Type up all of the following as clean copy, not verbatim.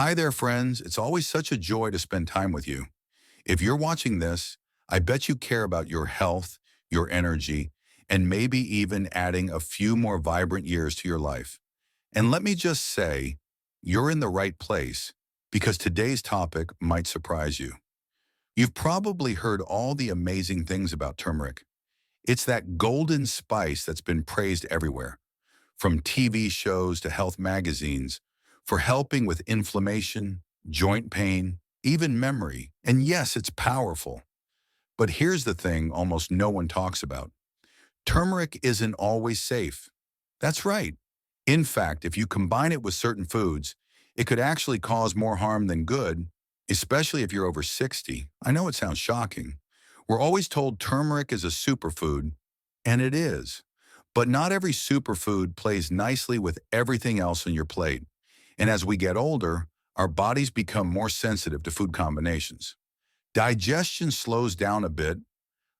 Hi there, friends. It's always such a joy to spend time with you. If you're watching this, I bet you care about your health, your energy, and maybe even adding a few more vibrant years to your life. And let me just say, you're in the right place because today's topic might surprise you. You've probably heard all the amazing things about turmeric. It's that golden spice that's been praised everywhere, from TV shows to health magazines, for helping with inflammation, joint pain, even memory. And yes, it's powerful. But here's the thing almost no one talks about. Turmeric isn't always safe. That's right. In fact, if you combine it with certain foods, it could actually cause more harm than good, especially if you're over 60. I know it sounds shocking. We're always told turmeric is a superfood, and it is. But not every superfood plays nicely with everything else on your plate. And as we get older, our bodies become more sensitive to food combinations. Digestion slows down a bit,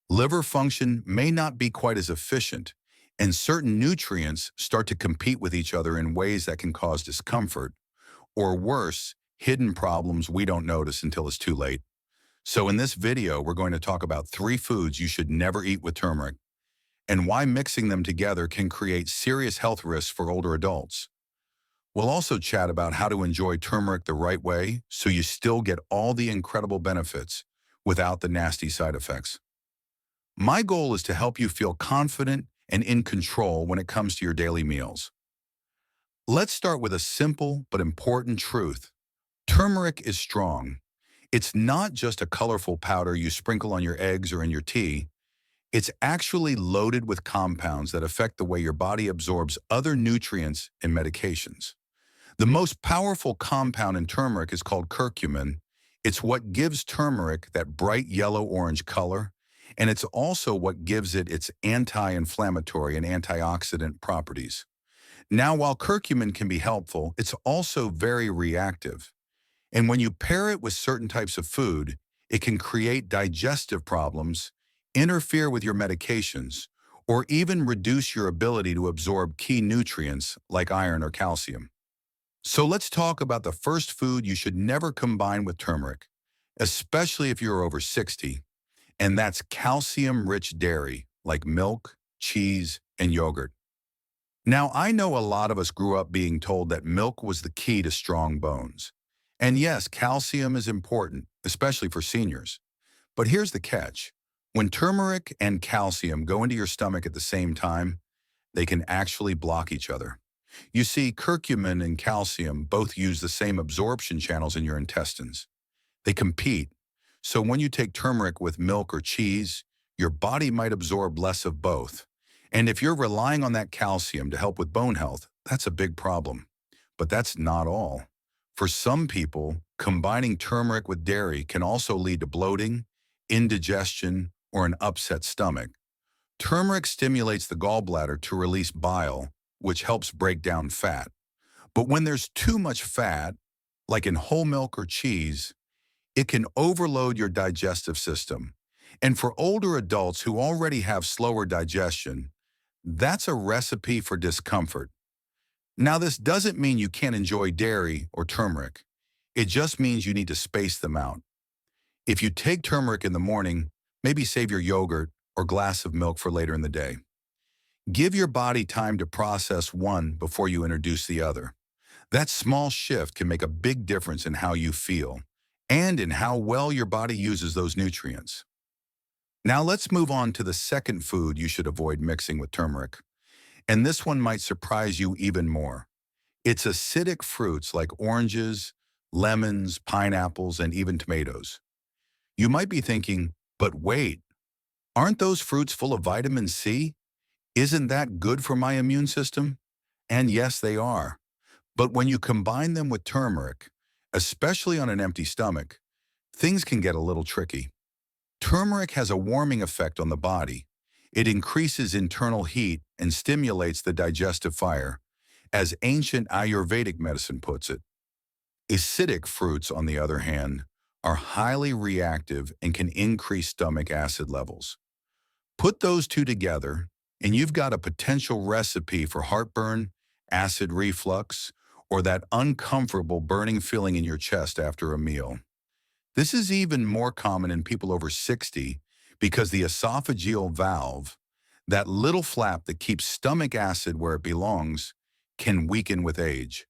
liver function may not be quite as efficient, and certain nutrients start to compete with each other in ways that can cause discomfort, or worse, hidden problems we don't notice until it's too late. So in this video, we're going to talk about 3 foods you should never eat with turmeric, and why mixing them together can create serious health risks for older adults. We'll also chat about how to enjoy turmeric the right way so you still get all the incredible benefits without the nasty side effects. My goal is to help you feel confident and in control when it comes to your daily meals. Let's start with a simple but important truth. Turmeric is strong. It's not just a colorful powder you sprinkle on your eggs or in your tea. It's actually loaded with compounds that affect the way your body absorbs other nutrients and medications. The most powerful compound in turmeric is called curcumin. It's what gives turmeric that bright yellow-orange color, and it's also what gives it its anti-inflammatory and antioxidant properties. Now, while curcumin can be helpful, it's also very reactive. And when you pair it with certain types of food, it can create digestive problems, interfere with your medications, or even reduce your ability to absorb key nutrients like iron or calcium. So let's talk about the first food you should never combine with turmeric, especially if you're over 60, and that's calcium-rich dairy like milk, cheese, and yogurt. Now, I know a lot of us grew up being told that milk was the key to strong bones. And yes, calcium is important, especially for seniors. But here's the catch. When turmeric and calcium go into your stomach at the same time, they can actually block each other. You see, curcumin and calcium both use the same absorption channels in your intestines. They compete. So when you take turmeric with milk or cheese, your body might absorb less of both. And if you're relying on that calcium to help with bone health, that's a big problem. But that's not all. For some people, combining turmeric with dairy can also lead to bloating, indigestion, or an upset stomach. Turmeric stimulates the gallbladder to release bile, which helps break down fat. But when there's too much fat, like in whole milk or cheese, it can overload your digestive system. And for older adults who already have slower digestion, that's a recipe for discomfort. Now, this doesn't mean you can't enjoy dairy or turmeric. It just means you need to space them out. If you take turmeric in the morning, maybe save your yogurt or glass of milk for later in the day. Give your body time to process one before you introduce the other. That small shift can make a big difference in how you feel and in how well your body uses those nutrients. Now let's move on to the second food you should avoid mixing with turmeric. And this one might surprise you even more. It's acidic fruits like oranges, lemons, pineapples, and even tomatoes. You might be thinking, but wait, aren't those fruits full of vitamin C? Isn't that good for my immune system? And yes, they are. But when you combine them with turmeric, especially on an empty stomach, things can get a little tricky. Turmeric has a warming effect on the body. It increases internal heat and stimulates the digestive fire, as ancient Ayurvedic medicine puts it. Acidic fruits, on the other hand, are highly reactive and can increase stomach acid levels. Put those two together, and you've got a potential recipe for heartburn, acid reflux, or that uncomfortable burning feeling in your chest after a meal. This is even more common in people over 60 because the esophageal valve, that little flap that keeps stomach acid where it belongs, can weaken with age.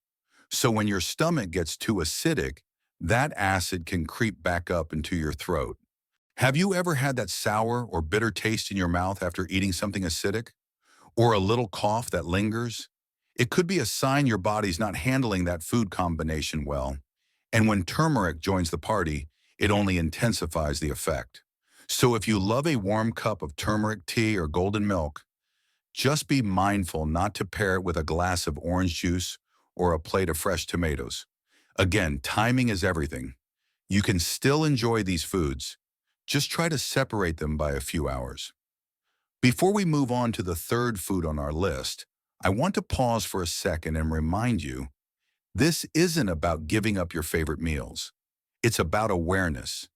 So when your stomach gets too acidic, that acid can creep back up into your throat. Have you ever had that sour or bitter taste in your mouth after eating something acidic? Or a little cough that lingers? It could be a sign your body's not handling that food combination well. And when turmeric joins the party, it only intensifies the effect. So if you love a warm cup of turmeric tea or golden milk, just be mindful not to pair it with a glass of orange juice or a plate of fresh tomatoes. Again, timing is everything. You can still enjoy these foods. Just try to separate them by a few hours. Before we move on to the third food on our list, I want to pause for a second and remind you, this isn't about giving up your favorite meals. It's about awareness.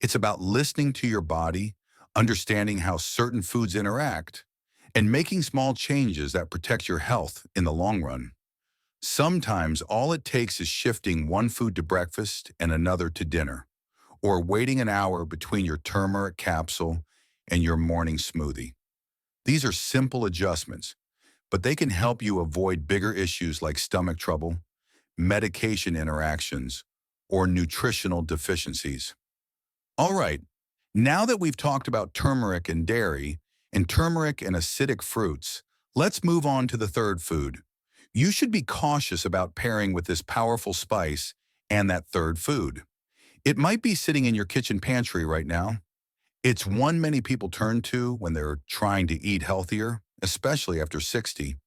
It's about listening to your body, understanding how certain foods interact, and making small changes that protect your health in the long run. Sometimes all it takes is shifting one food to breakfast and another to dinner, or waiting an hour between your turmeric capsule and your morning smoothie. These are simple adjustments, but they can help you avoid bigger issues like stomach trouble, medication interactions, or nutritional deficiencies. All right, now that we've talked about turmeric and dairy, and turmeric and acidic fruits, let's move on to the third food. You should be cautious about pairing with this powerful spice and that third food. It might be sitting in your kitchen pantry right now. It's one many people turn to when they're trying to eat healthier, especially after 60.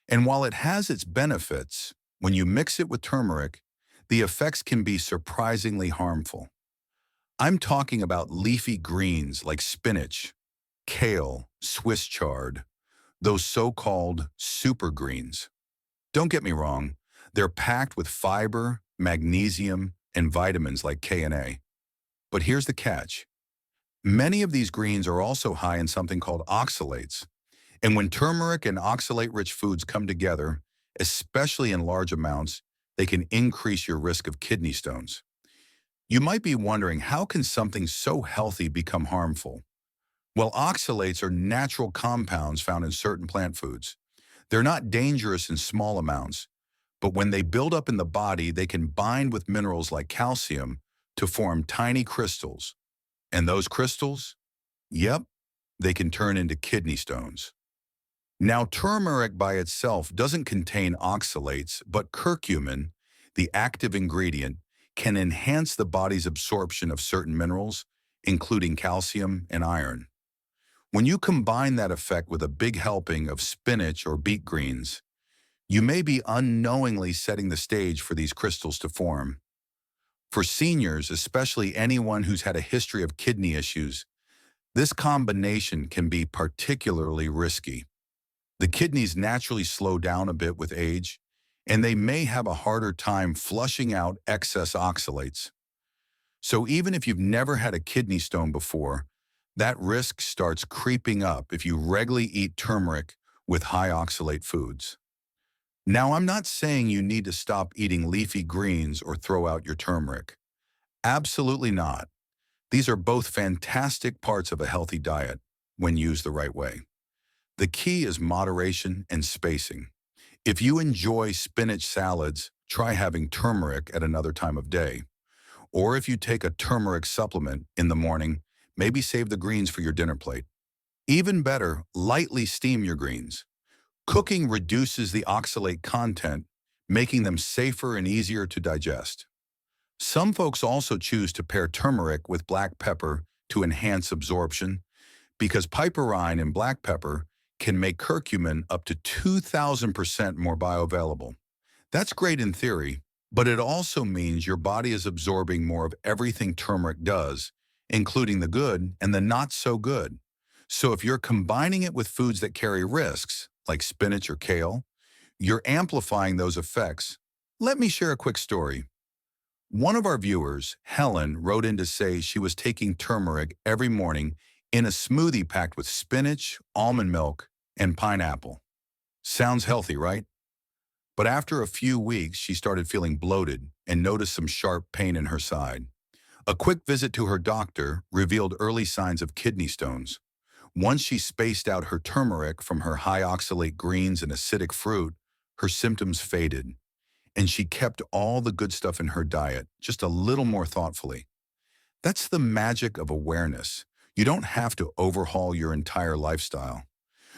And while it has its benefits, when you mix it with turmeric, the effects can be surprisingly harmful. I'm talking about leafy greens like spinach, kale, Swiss chard, those so-called super greens. Don't get me wrong, they're packed with fiber, magnesium, and vitamins like K and A. But here's the catch. Many of these greens are also high in something called oxalates. And when turmeric and oxalate-rich foods come together, especially in large amounts, they can increase your risk of kidney stones. You might be wondering, how can something so healthy become harmful? Well, oxalates are natural compounds found in certain plant foods. They're not dangerous in small amounts, but when they build up in the body, they can bind with minerals like calcium to form tiny crystals. And those crystals? Yep, they can turn into kidney stones. Now, turmeric by itself doesn't contain oxalates, but curcumin, the active ingredient, can enhance the body's absorption of certain minerals, including calcium and iron. When you combine that effect with a big helping of spinach or beet greens, you may be unknowingly setting the stage for these crystals to form. For seniors, especially anyone who's had a history of kidney issues, this combination can be particularly risky. The kidneys naturally slow down a bit with age, and they may have a harder time flushing out excess oxalates. So even if you've never had a kidney stone before, that risk starts creeping up if you regularly eat turmeric with high oxalate foods. Now, I'm not saying you need to stop eating leafy greens or throw out your turmeric. Absolutely not. These are both fantastic parts of a healthy diet when used the right way. The key is moderation and spacing. If you enjoy spinach salads, try having turmeric at another time of day. Or if you take a turmeric supplement in the morning, maybe save the greens for your dinner plate. Even better, lightly steam your greens. Cooking reduces the oxalate content, making them safer and easier to digest. Some folks also choose to pair turmeric with black pepper to enhance absorption, because piperine in black pepper can make curcumin up to 2,000% more bioavailable. That's great in theory, but it also means your body is absorbing more of everything turmeric does, including the good and the not so good. So if you're combining it with foods that carry risks, like spinach or kale, you're amplifying those effects. Let me share a quick story. One of our viewers, Helen, wrote in to say she was taking turmeric every morning in a smoothie packed with spinach, almond milk, and pineapple. Sounds healthy, right? But after a few weeks, she started feeling bloated and noticed some sharp pain in her side. A quick visit to her doctor revealed early signs of kidney stones. Once she spaced out her turmeric from her high oxalate greens and acidic fruit, her symptoms faded, and she kept all the good stuff in her diet, just a little more thoughtfully. That's the magic of awareness. You don't have to overhaul your entire lifestyle.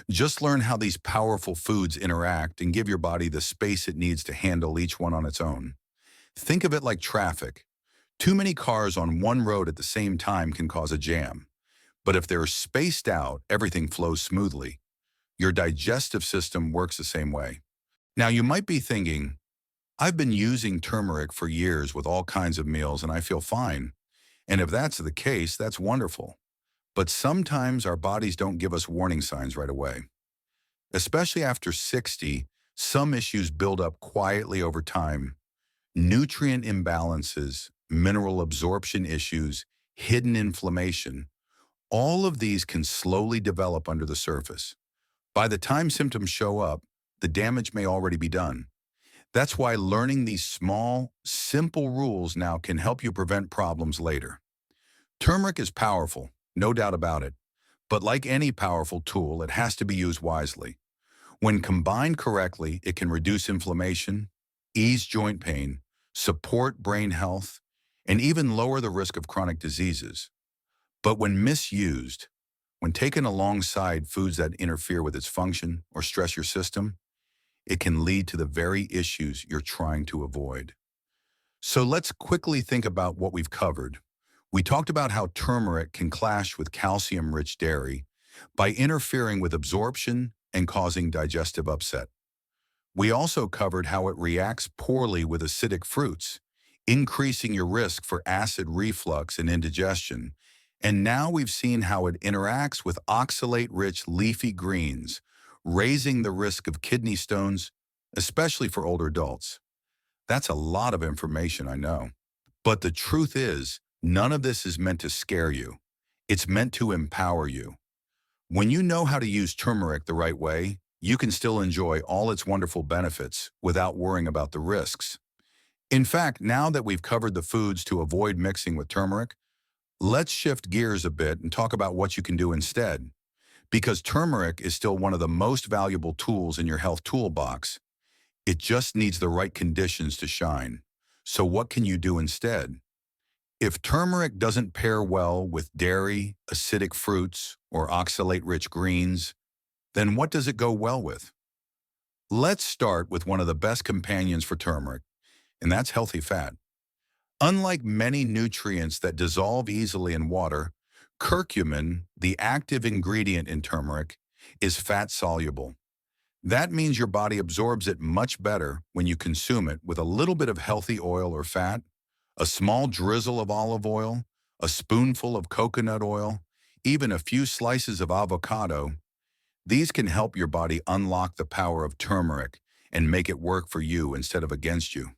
Just learn how these powerful foods interact and give your body the space it needs to handle each one on its own. Think of it like traffic. Too many cars on one road at the same time can cause a jam. But if they're spaced out, everything flows smoothly. Your digestive system works the same way. Now, you might be thinking, I've been using turmeric for years with all kinds of meals and I feel fine. And if that's the case, that's wonderful. But sometimes our bodies don't give us warning signs right away. Especially after 60, some issues build up quietly over time. Nutrient imbalances, mineral absorption issues, hidden inflammation, all of these can slowly develop under the surface. By the time symptoms show up, the damage may already be done. That's why learning these small, simple rules now can help you prevent problems later. Turmeric is powerful, no doubt about it. But like any powerful tool, it has to be used wisely. When combined correctly, it can reduce inflammation, ease joint pain, support brain health, and even lower the risk of chronic diseases. But when misused, when taken alongside foods that interfere with its function or stress your system, it can lead to the very issues you're trying to avoid. So let's quickly think about what we've covered. We talked about how turmeric can clash with calcium-rich dairy by interfering with absorption and causing digestive upset. We also covered how it reacts poorly with acidic fruits, increasing your risk for acid reflux and indigestion. And now we've seen how it interacts with oxalate-rich leafy greens, raising the risk of kidney stones, especially for older adults. That's a lot of information, I know. But the truth is, none of this is meant to scare you. It's meant to empower you. When you know how to use turmeric the right way, you can still enjoy all its wonderful benefits without worrying about the risks. In fact, now that we've covered the foods to avoid mixing with turmeric, let's shift gears a bit and talk about what you can do instead. Because turmeric is still one of the most valuable tools in your health toolbox. It just needs the right conditions to shine. So what can you do instead? If turmeric doesn't pair well with dairy, acidic fruits, or oxalate-rich greens, then what does it go well with? Let's start with one of the best companions for turmeric, and that's healthy fat. Unlike many nutrients that dissolve easily in water, curcumin, the active ingredient in turmeric, is fat-soluble. That means your body absorbs it much better when you consume it with a little bit of healthy oil or fat, a small drizzle of olive oil, a spoonful of coconut oil, even a few slices of avocado. These can help your body unlock the power of turmeric and make it work for you instead of against you.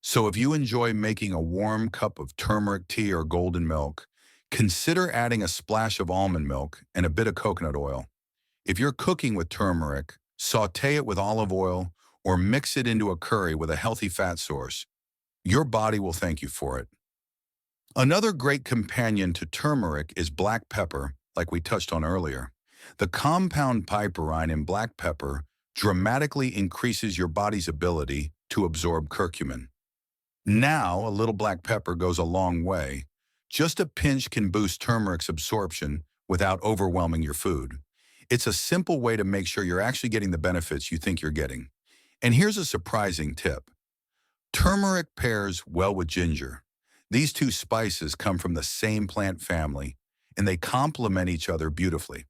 So if you enjoy making a warm cup of turmeric tea or golden milk, consider adding a splash of almond milk and a bit of coconut oil. If you're cooking with turmeric, saute it with olive oil or mix it into a curry with a healthy fat source. Your body will thank you for it. Another great companion to turmeric is black pepper, like we touched on earlier. The compound piperine in black pepper dramatically increases your body's ability to absorb curcumin. Now, a little black pepper goes a long way. Just a pinch can boost turmeric's absorption without overwhelming your food. It's a simple way to make sure you're actually getting the benefits you think you're getting. And here's a surprising tip. Turmeric pairs well with ginger. These two spices come from the same plant family, and they complement each other beautifully.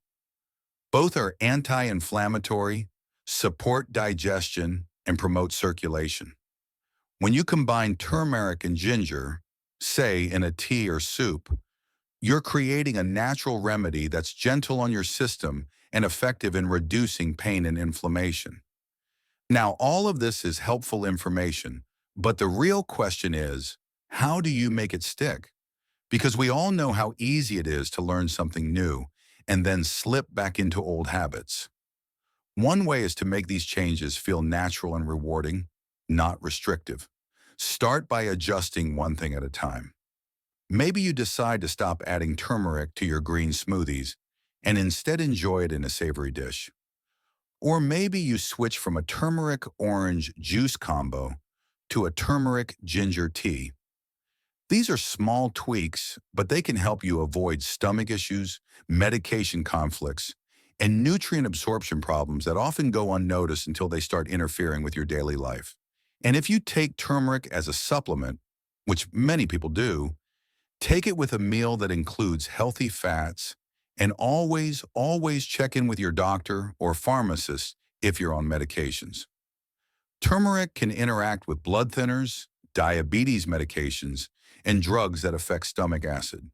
Both are anti-inflammatory, support digestion, and promote circulation. When you combine turmeric and ginger, say in a tea or soup, you're creating a natural remedy that's gentle on your system and effective in reducing pain and inflammation. Now, all of this is helpful information, but the real question is, how do you make it stick? Because we all know how easy it is to learn something new and then slip back into old habits. One way is to make these changes feel natural and rewarding, not restrictive. Start by adjusting one thing at a time. Maybe you decide to stop adding turmeric to your green smoothies and instead enjoy it in a savory dish. Or maybe you switch from a turmeric-orange juice combo to a turmeric ginger tea. These are small tweaks, but they can help you avoid stomach issues, medication conflicts, and nutrient absorption problems that often go unnoticed until they start interfering with your daily life. And if you take turmeric as a supplement, which many people do, take it with a meal that includes healthy fats, and always check in with your doctor or pharmacist if you're on medications. Turmeric can interact with blood thinners, diabetes medications, and drugs that affect stomach acid.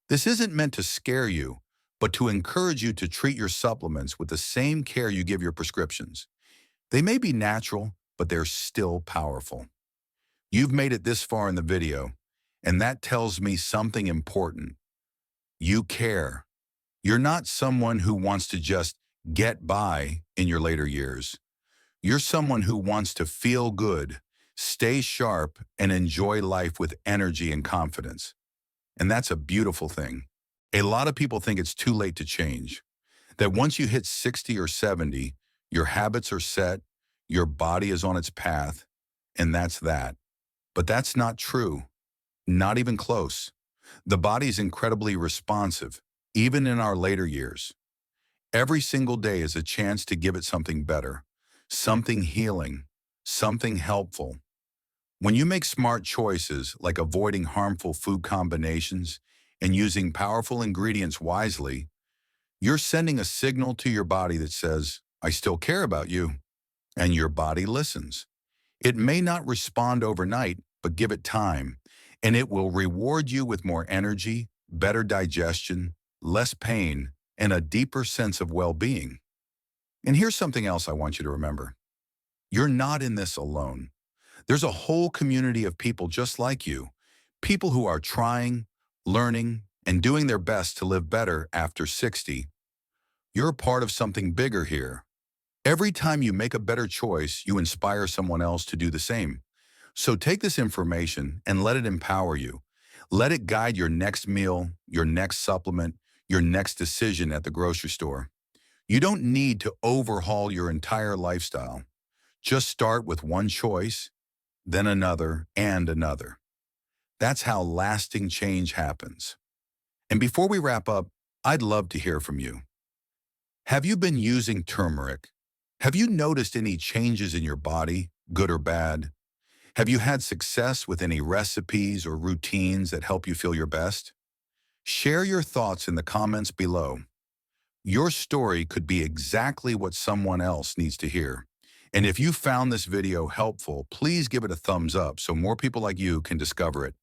This isn't meant to scare you, but to encourage you to treat your supplements with the same care you give your prescriptions. They may be natural, but they're still powerful. You've made it this far in the video, and that tells me something important. You care. You're not someone who wants to just get by in your later years. You're someone who wants to feel good, stay sharp, and enjoy life with energy and confidence. And that's a beautiful thing. A lot of people think it's too late to change, that once you hit 60 or 70, your habits are set, your body is on its path, and that's that. But that's not true. Not even close. The body is incredibly responsive, even in our later years. Every single day is a chance to give it something better, something healing, something helpful. When you make smart choices like avoiding harmful food combinations and using powerful ingredients wisely, you're sending a signal to your body that says, I still care about you, and your body listens. It may not respond overnight, but give it time, and it will reward you with more energy, better digestion, less pain, and a deeper sense of well-being. And here's something else I want you to remember. You're not in this alone. There's a whole community of people just like you, people who are trying, learning, and doing their best to live better after 60. You're a part of something bigger here. Every time you make a better choice, you inspire someone else to do the same. So take this information and let it empower you. Let it guide your next meal, your next supplement, your next decision at the grocery store. You don't need to overhaul your entire lifestyle. Just start with one choice, then another and another. That's how lasting change happens. And before we wrap up, I'd love to hear from you. Have you been using turmeric? Have you noticed any changes in your body, good or bad? Have you had success with any recipes or routines that help you feel your best? Share your thoughts in the comments below. Your story could be exactly what someone else needs to hear. And if you found this video helpful, please give it a thumbs up so more people like you can discover it.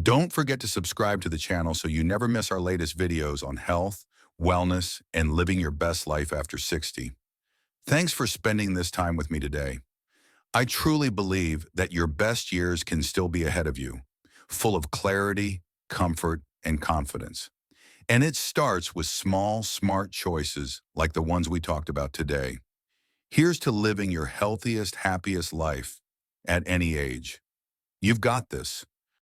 Don't forget to subscribe to the channel so you never miss our latest videos on health, wellness, and living your best life after 60. Thanks for spending this time with me today. I truly believe that your best years can still be ahead of you, full of clarity, comfort, and confidence. And it starts with small, smart choices like the ones we talked about today. Here's to living your healthiest, happiest life at any age. You've got this.